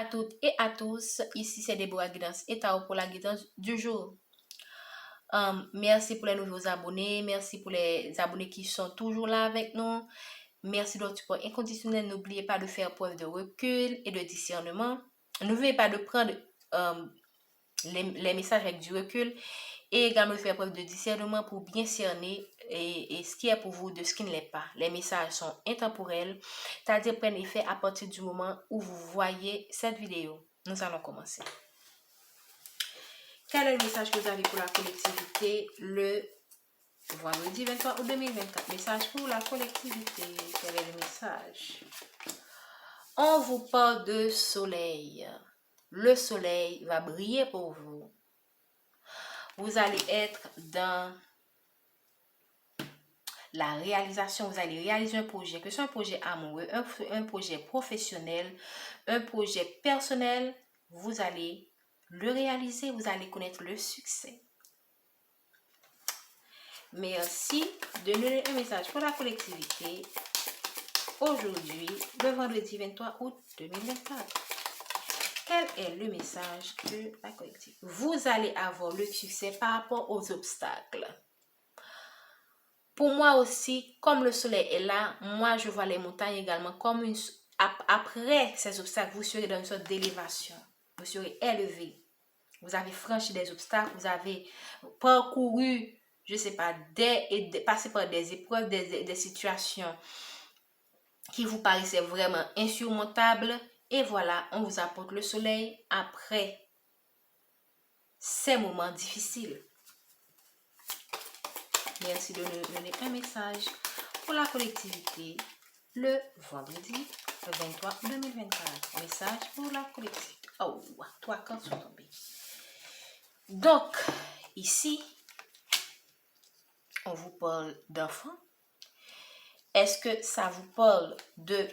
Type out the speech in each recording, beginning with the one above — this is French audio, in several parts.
à toutes et à tous. Ici, c'est Déborah Guidance et Tao pour la guidance du jour. Merci pour les nouveaux abonnés. Merci pour les abonnés qui sont toujours là avec nous. Merci de votre support inconditionnel. N'oubliez pas de faire preuve de recul et de discernement. N'oubliez pas de prendre les messages avec du recul et également de faire preuve de discernement pour bien cerner et ce qui est pour vous de ce qui ne l'est pas. Les messages sont intemporels, c'est-à-dire prennent effet à partir du moment où vous voyez cette vidéo. Nous allons commencer. Quel est le message que vous avez pour la collectivité le vendredi 23 août 2024? Message pour la collectivité. Quel est le message? On vous parle de soleil. Le soleil va briller pour vous. Vous allez être dans la réalisation, vous allez réaliser un projet, que ce soit un projet amoureux, un projet professionnel, un projet personnel, vous allez le réaliser, vous allez connaître le succès. Merci de nous donner un message pour la collectivité aujourd'hui, le vendredi 23 août 2024. Quel est le message de la collectivité? Vous allez avoir le succès par rapport aux obstacles. Pour moi aussi, comme le soleil est là, moi je vois les montagnes également comme une... Après ces obstacles, vous serez dans une sorte d'élévation. Vous serez élevé. Vous avez franchi des obstacles, vous avez parcouru, je ne sais pas, passé par des épreuves, des situations qui vous paraissaient vraiment insurmontables. Et voilà, on vous apporte le soleil après ces moments difficiles. Merci de nous donner un message pour la collectivité le vendredi 23 2024. Message pour la collectivité. Oh, 3 cartes sont tombées. Donc, ici, on vous parle d'enfants. Est-ce que ça vous parle de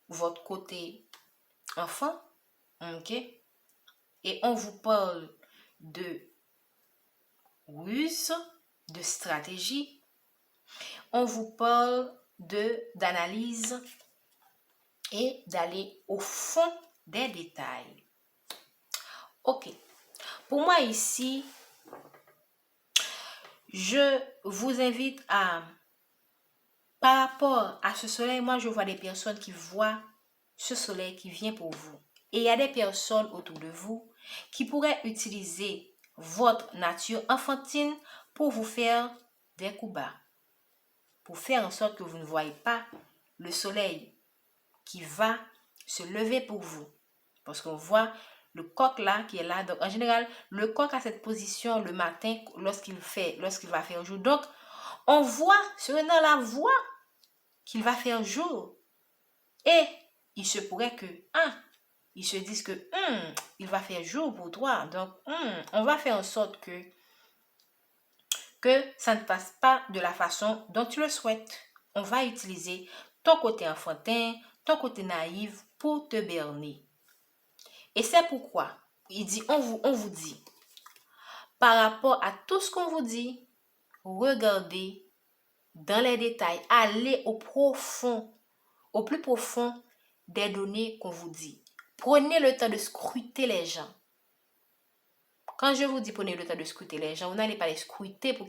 votre côté enfant? Ok. Et on vous parle de ruse, de stratégie. On vous parle d'analyse et d'aller au fond des détails. Ok. Pour moi ici, je vous invite à, par rapport à ce soleil, moi je vois des personnes qui voient ce soleil qui vient pour vous. Et il y a des personnes autour de vous qui pourraient utiliser votre nature enfantine pour vous faire des coups bas. Pour faire en sorte que vous ne voyez pas le soleil qui va se lever pour vous. Parce qu'on voit le coq là qui est là. Donc en général, le coq a cette position le matin lorsqu'il va faire jour. Donc on voit, dans la voie qu'il va faire jour. Et il se pourrait que, ils se disent que, il va faire jour pour toi. Donc, on va faire en sorte que ça ne passe pas de la façon dont tu le souhaites. On va utiliser ton côté enfantin, ton côté naïf pour te berner. Et c'est pourquoi il dit, on vous dit, par rapport à tout ce qu'on vous dit, regardez dans les détails, allez au plus profond des données qu'on vous dit. Prenez le temps de scruter les gens. Quand je vous dis prenez le temps de scruter les gens, vous n'allez pas les scruter pour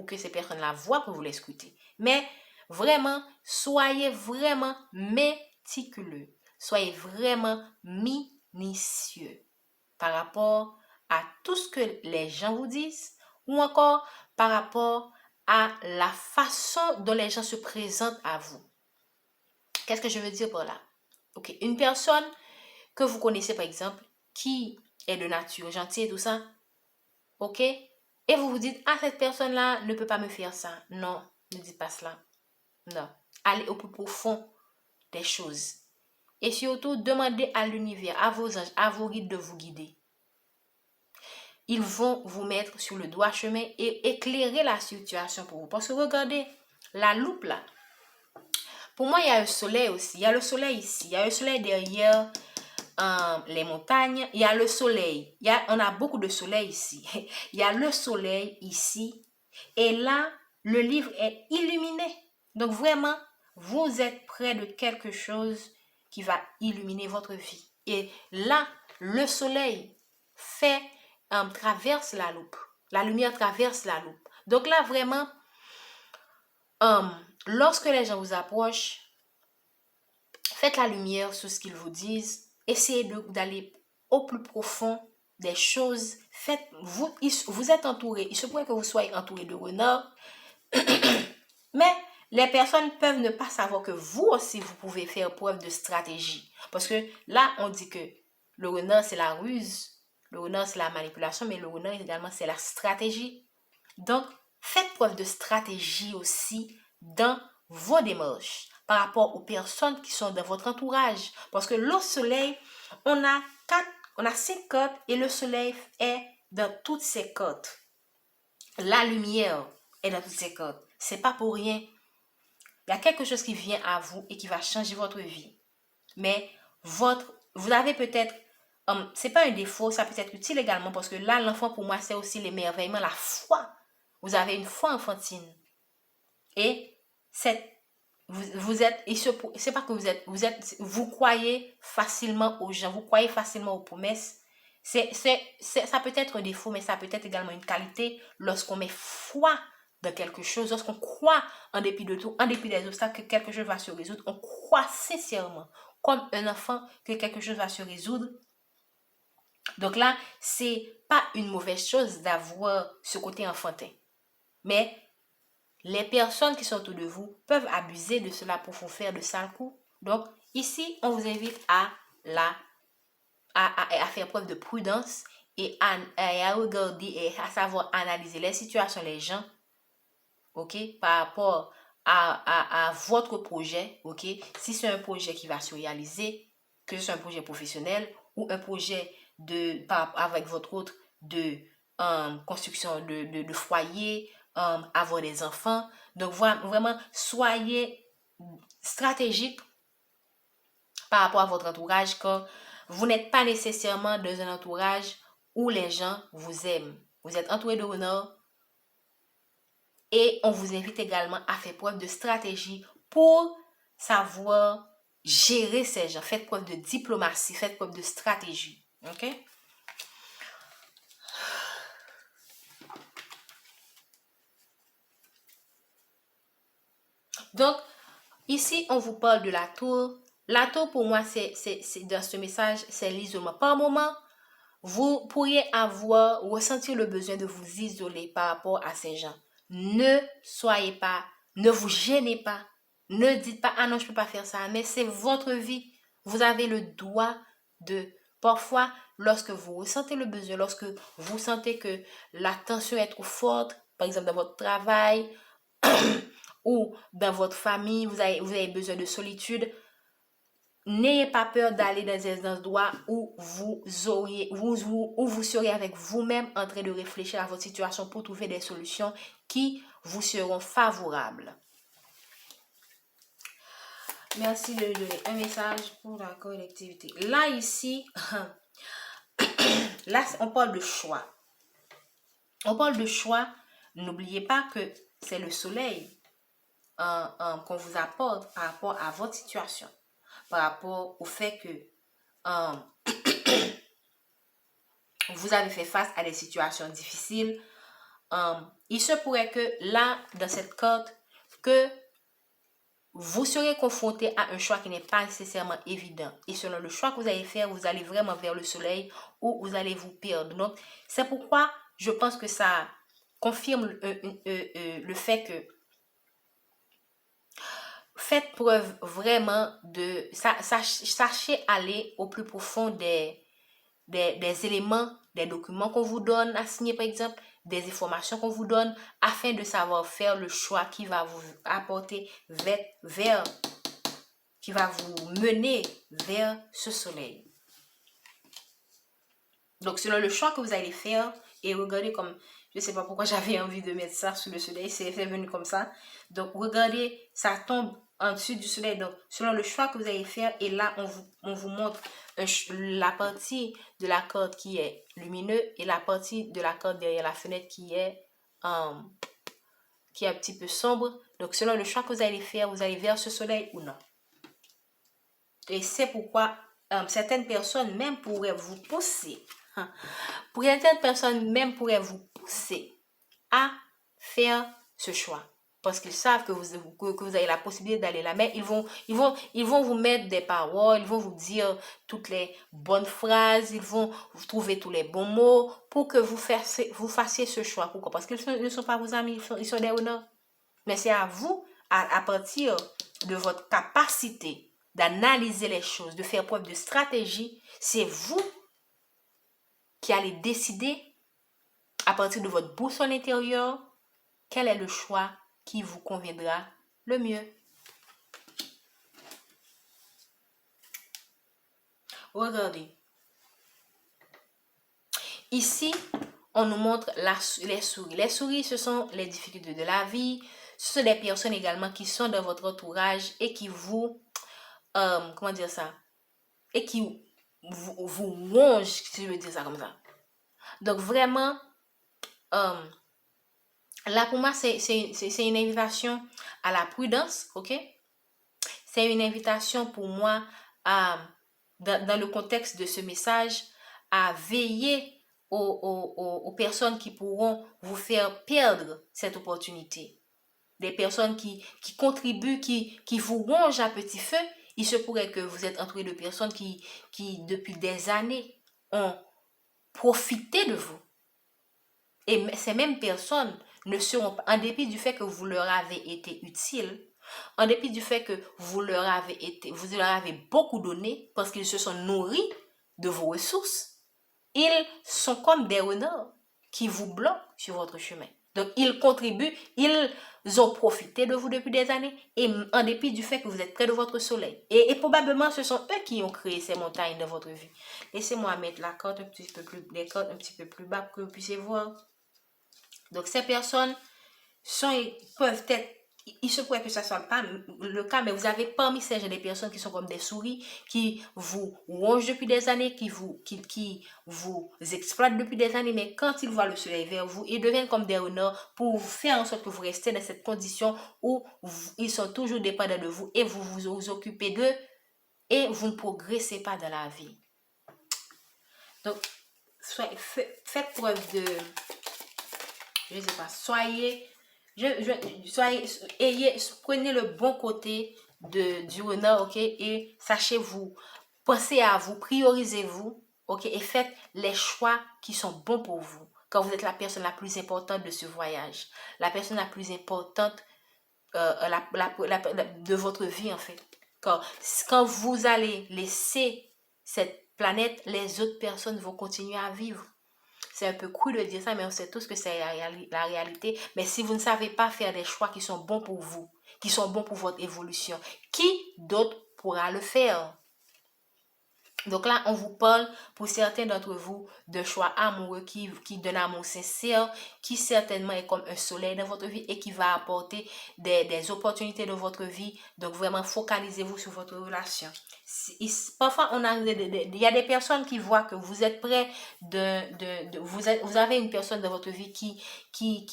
que ces personnes-là voient que vous les scrutez. Mais vraiment, soyez vraiment méticuleux. Soyez vraiment minutieux par rapport à tout ce que les gens vous disent ou encore par rapport à la façon dont les gens se présentent à vous. Qu'est-ce que je veux dire par là? Ok, une personne que vous connaissez par exemple, qui est de nature gentille et tout ça, ok, et vous vous dites, cette personne-là ne peut pas me faire ça. Non, ne dites pas cela. Non, allez au plus profond des choses. Et surtout, demandez à l'univers, à vos anges, à vos guides de vous guider. Ils vont vous mettre sur le droit chemin et éclairer la situation pour vous. Parce que regardez, la loupe là, pour moi, il y a un soleil aussi. Il y a le soleil ici. Il y a le soleil derrière les montagnes. Il y a le soleil. On a beaucoup de soleil ici. Il y a le soleil ici. Et là, le livre est illuminé. Donc vraiment, vous êtes près de quelque chose qui va illuminer votre vie. Et là, le soleil traverse la loupe. La lumière traverse la loupe. Donc là, vraiment, lorsque les gens vous approchent, faites la lumière sur ce qu'ils vous disent. Essayez d'aller au plus profond des choses. Vous êtes entouré. Il se pourrait que vous soyez entouré de renards. Mais les personnes peuvent ne pas savoir que vous aussi, vous pouvez faire preuve de stratégie. Parce que là, on dit que le renard, c'est la ruse. Le renard, c'est la manipulation. Mais le renard, également, c'est la stratégie. Donc, faites preuve de stratégie aussi dans vos démarches par rapport aux personnes qui sont dans votre entourage. Parce que le soleil, on a 5 cotes et le soleil est dans toutes ces cotes. La lumière est dans toutes ces cotes. C'est pas pour rien. Il y a quelque chose qui vient à vous et qui va changer votre vie. Mais vous avez peut-être, c'est pas un défaut, ça peut être utile également parce que là, l'enfant pour moi, c'est aussi l'émerveillement, la foi. Vous avez une foi enfantine. Et vous êtes, c'est pas que vous croyez facilement aux gens, vous croyez facilement aux promesses. Ça peut être un défaut, mais ça peut être également une qualité lorsqu'on met foi dans quelque chose, lorsqu'on croit en dépit de tout, en dépit des obstacles, que quelque chose va se résoudre. On croit sincèrement, comme un enfant, que quelque chose va se résoudre. Donc là, c'est pas une mauvaise chose d'avoir ce côté enfantin. Mais les personnes qui sont autour de vous peuvent abuser de cela pour vous faire de sales coups. Donc, ici, on vous invite à faire preuve de prudence et à regarder et à savoir analyser les situations, les gens, ok, par rapport à votre projet, ok. Si c'est un projet qui va se réaliser, que ce soit un projet professionnel ou un projet avec votre autre de construction de foyer, avoir des enfants. Donc, vraiment, soyez stratégique par rapport à votre entourage, car vous n'êtes pas nécessairement dans un entourage où les gens vous aiment. Vous êtes entouré de honneur et on vous invite également à faire preuve de stratégie pour savoir gérer ces gens. Faites preuve de diplomatie, faites preuve de stratégie. OK? Donc, ici, on vous parle de la tour. La tour, pour moi, c'est dans ce message, c'est l'isolement. Par moment, vous pourriez ressentir le besoin de vous isoler par rapport à ces gens. Ne vous gênez pas. Ne dites pas, ah non, je ne peux pas faire ça. Mais c'est votre vie. Vous avez le droit parfois, lorsque vous ressentez le besoin, lorsque vous sentez que la tension est trop forte, par exemple dans votre travail ou dans votre famille, vous avez besoin de solitude, n'ayez pas peur d'aller dans des endroits où vous serez avec vous-même en train de réfléchir à votre situation pour trouver des solutions qui vous seront favorables. Merci de donner un message pour la collectivité. Là, ici, là, on parle de choix. On parle de choix. N'oubliez pas que c'est le soleil qu'on vous apporte par rapport à votre situation. Par rapport au fait que vous avez fait face à des situations difficiles. Il se pourrait que là, dans cette carte, que vous serez confronté à un choix qui n'est pas nécessairement évident. Et selon le choix que vous allez faire, vous allez vraiment vers le soleil ou vous allez vous perdre. Donc, c'est pourquoi je pense que ça confirme le fait que faites preuve vraiment de... Sachez aller au plus profond des éléments, des documents qu'on vous donne à signer par exemple, des informations qu'on vous donne afin de savoir faire le choix qui va vous apporter qui va vous mener vers ce soleil. Donc selon le choix que vous allez faire, et regardez comme, je ne sais pas pourquoi j'avais envie de mettre ça sous le soleil, c'est venu comme ça. Donc regardez, ça tombe en dessus du soleil. Donc selon le choix que vous allez faire, et là on vous montre la partie de la corde qui est lumineux et la partie de la corde derrière la fenêtre qui est un petit peu sombre. Donc selon le choix que vous allez faire, vous allez vers ce soleil ou non. Et c'est pourquoi certaines personnes même pourraient vous pousser. Pour certaines personnes même pourraient vous pousser à faire ce choix. Parce qu'ils savent que vous avez la possibilité d'aller là. Mais ils vont vous mettre des paroles, ils vont vous dire toutes les bonnes phrases, ils vont vous trouver tous les bons mots pour que vous fassiez ce choix. Pourquoi? Parce qu'ils ne sont pas vos amis, ils sont des honneurs. Mais c'est à vous, à partir de votre capacité d'analyser les choses, de faire preuve de stratégie, c'est vous qui allez décider à partir de votre boussole intérieure quel est le choix qui vous conviendra le mieux. Regardez. Ici, on nous montre les souris. Les souris, ce sont les difficultés de la vie. Ce sont des personnes également qui sont dans votre entourage et qui vous, comment dire ça, et qui vous rongent, si je veux dire ça comme ça. Donc vraiment, là pour moi, c'est une invitation à la prudence, ok? C'est une invitation pour moi dans le contexte de ce message, à veiller aux personnes qui pourront vous faire perdre cette opportunité. Des personnes qui contribuent, qui vous rongent à petit feu. Il se pourrait que vous êtes entouré de personnes qui depuis des années, ont profité de vous. Et ces mêmes personnes ne seront pas, en dépit du fait que vous leur avez été utile, en dépit du fait que vous leur avez beaucoup donné, parce qu'ils se sont nourris de vos ressources, ils sont comme des renards qui vous bloquent sur votre chemin. Donc, ils contribuent, ils ont profité de vous depuis des années, et en dépit du fait que vous êtes près de votre soleil. Et probablement, ce sont eux qui ont créé ces montagnes dans votre vie. Laissez-moi mettre les cartes un petit peu plus bas pour que vous puissiez voir. Donc, ces personnes peuvent être, il se pourrait que ça ne soit pas le cas, mais vous avez parmi ces gens des personnes qui sont comme des souris, qui vous rongent depuis des années, qui vous exploitent depuis des années, mais quand ils voient le soleil vers vous, ils deviennent comme des renards pour faire en sorte que vous restez dans cette condition où ils sont toujours dépendants de vous et vous vous occupez d'eux et vous ne progressez pas dans la vie. Donc, faites preuve de, je ne sais pas, prenez le bon côté du renard, ok, et sachez-vous, pensez à vous, priorisez-vous, ok, et faites les choix qui sont bons pour vous. Quand vous êtes la personne la plus importante de ce voyage, la personne la plus importante de votre vie en fait. Quand vous allez laisser cette planète, les autres personnes vont continuer à vivre. C'est un peu cool de dire ça, mais on sait tous que c'est la réalité. Mais si vous ne savez pas faire des choix qui sont bons pour vous, qui sont bons pour votre évolution, qui d'autre pourra le faire? Donc là, on vous parle pour certains d'entre vous de choix amoureux qui donnent un amour sincère, qui certainement est comme un soleil dans votre vie et qui va apporter des opportunités dans votre vie. Donc vraiment, focalisez-vous sur votre relation. Parfois, il y a des personnes qui voient que vous êtes prêt vous avez une personne dans votre vie qui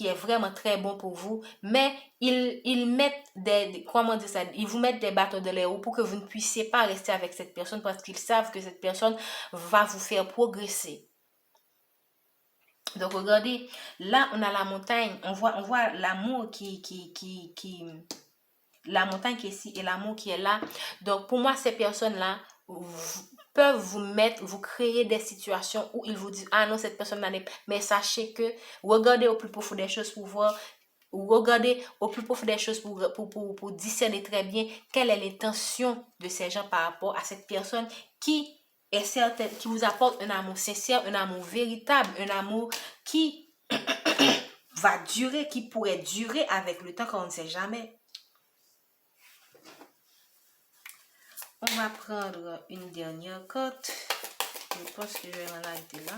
est vraiment très bon pour vous, mais ils mettent ils vous mettent des bâtons dans les roues pour que vous ne puissiez pas rester avec cette personne parce qu'ils savent que cette personne va vous faire progresser. Donc regardez, là on a la montagne, on voit l'amour la montagne qui est ici et l'amour qui est là. Donc pour moi, ces personnes-là peuvent vous créer des situations où ils vous disent, ah non, cette personne-là n'est pas. Mais sachez que, regardez au plus profond des choses pour voir, regardez au plus profond des choses pour discerner très bien quelle est l'intention de ces gens par rapport à cette personne qui est certaine, qui vous apporte un amour sincère, un amour véritable, un amour qui va durer, qui pourrait durer avec le temps qu'on ne sait jamais. On va prendre une dernière carte. Je pense que je vais m'en arrêter là.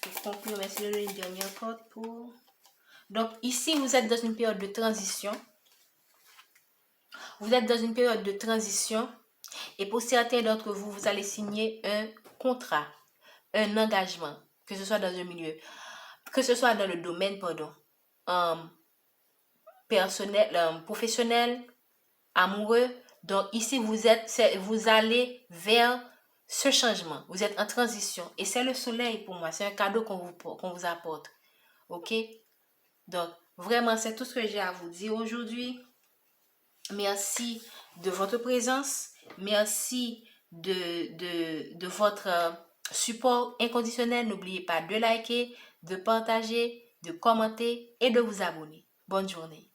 Pour conclure, merci de une dernière carte pour... Donc ici, vous êtes dans une période de transition. Vous êtes dans une période de transition. Et pour certains d'entre vous, vous allez signer un contrat, un engagement, que ce soit dans un milieu, que ce soit dans le domaine, personnel, professionnel, amoureux. Donc ici, vous allez vers ce changement. Vous êtes en transition. Et c'est le soleil pour moi. C'est un cadeau qu'on vous apporte. OK? Donc, vraiment, c'est tout ce que j'ai à vous dire aujourd'hui. Merci de votre présence. Merci de votre support inconditionnel. N'oubliez pas de liker, de partager, de commenter et de vous abonner. Bonne journée.